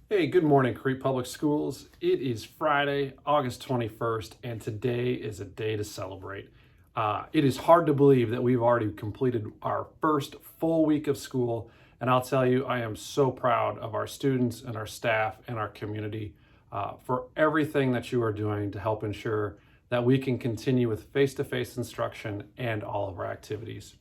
Hey, good morning, Crete Public Schools. It is Friday, August 21st, and today is a day to celebrate. It is hard to believe that we've already completed our first full week of school, and I'll tell you, I am so proud of our students and our staff and our community for everything that you are doing to help ensure that we can continue with face-to-face instruction and all of our activities.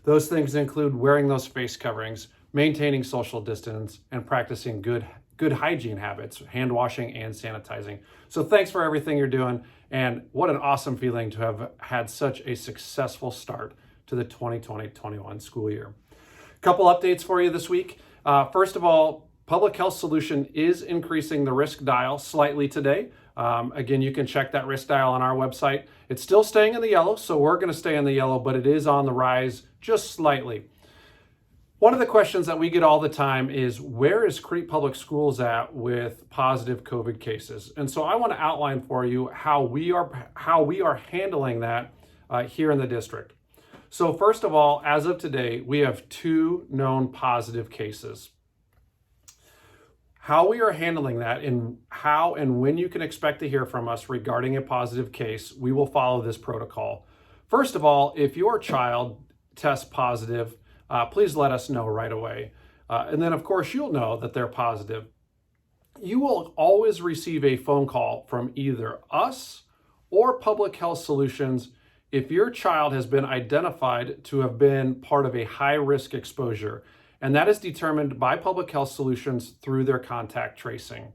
Those things include wearing those face coverings, maintaining social distance, and practicing good hygiene habits, hand washing and sanitizing. So thanks for everything you're doing. And what an awesome feeling to have had such a successful start to the 2020-21 school year. A couple updates for you this week. First of all, Public Health Solution is increasing the risk dial slightly today. Again, you can check that risk dial on our website. It's still staying in the yellow, so we're going to stay in the yellow, but it is on the rise just slightly. One of the questions that we get all the time is, where is Crete Public Schools at with positive COVID cases? And so I want to outline for you how we are handling that here in the district. So first of all, as of today, we have 2 known positive cases. How we are handling that and how and when you can expect to hear from us regarding a positive case, we will follow this protocol. First of all, if your child tests positive, please let us know right away. And then, of course, you'll know that they're positive. You will always receive a phone call from either us or Public Health Solutions if your child has been identified to have been part of a high-risk exposure. And that is determined by Public Health Solutions through their contact tracing.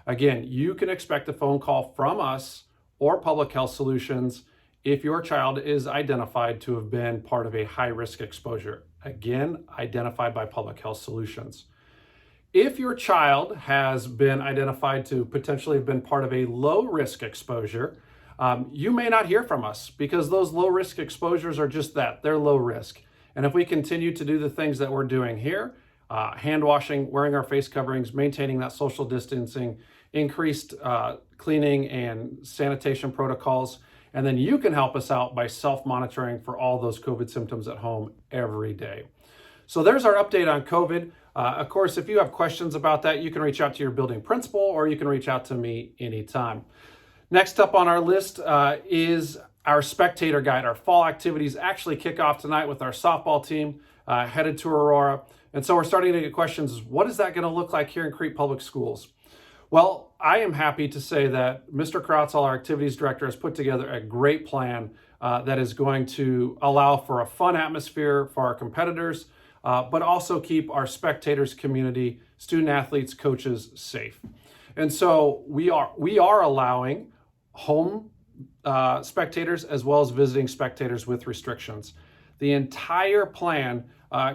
Again, you can expect a phone call from us or Public Health Solutions if your child is identified to have been part of a high-risk exposure. Again, identified by Public Health Solutions. If your child has been identified to potentially have been part of a low-risk exposure, you may not hear from us because those low-risk exposures are just that, they're low risk. And if we continue to do the things that we're doing here, hand washing, wearing our face coverings, maintaining that social distancing, increased cleaning and sanitation protocols, and then you can help us out by self-monitoring for all those COVID symptoms at home every day. So there's our update on COVID. Of course, if you have questions about that, you can reach out to your building principal or you can reach out to me anytime. Next up on our list is our Spectator Guide. Our fall activities actually kick off tonight with our softball team headed to Aurora. And so we're starting to get questions, what is that going to look like here in Crete Public Schools? Well, I am happy to say that Mr. Krautzel, our activities director, has put together a great plan that is going to allow for a fun atmosphere for our competitors, but also keep our spectators, community, student athletes, coaches safe. And so we are allowing home spectators as well as visiting spectators with restrictions. The entire plan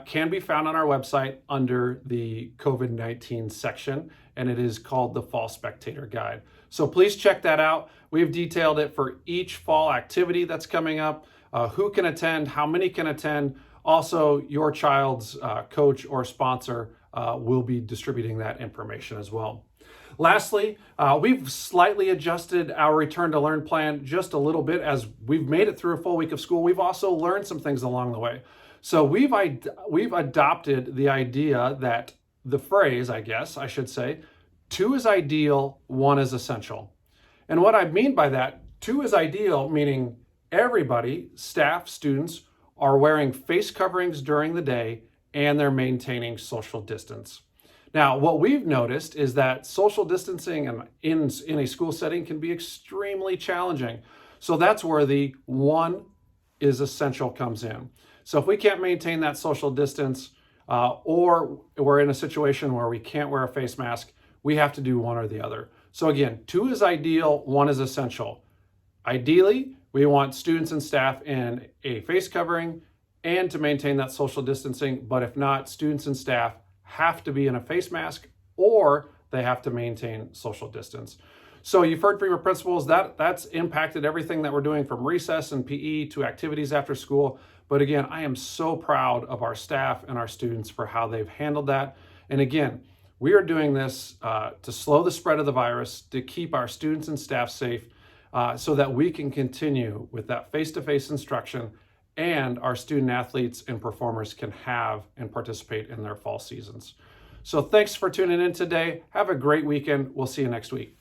can be found on our website under the COVID-19 section, and it is called the Fall Spectator Guide. So please check that out. We've detailed it for each fall activity that's coming up, who can attend, how many can attend. Also, your child's coach or sponsor will be distributing that information as well. Lastly, we've slightly adjusted our return to learn plan just a little bit as we've made it through a full week of school. We've also learned some things along the way. So we've adopted the idea that the phrase, I guess I should say, 2 is ideal, 1 is essential. And what I mean by that, 2 is ideal, meaning everybody, staff, students, are wearing face coverings during the day and they're maintaining social distance. Now, what we've noticed is that social distancing in a school setting can be extremely challenging. So that's where the 1 is essential comes in. So if we can't maintain that social distance or we're in a situation where we can't wear a face mask, we have to do one or the other. So again, 2 is ideal, 1 is essential. Ideally, we want students and staff in a face covering and to maintain that social distancing. But if not, students and staff have to be in a face mask or they have to maintain social distance. So you've heard from your principals that's impacted everything that we're doing from recess and PE to activities after school. But again, I am so proud of our staff and our students for how they've handled that. And again, we are doing this to slow the spread of the virus, to keep our students and staff safe so that we can continue with that face-to-face instruction and our student athletes and performers can have and participate in their fall seasons. So thanks for tuning in today. Have a great weekend. We'll see you next week.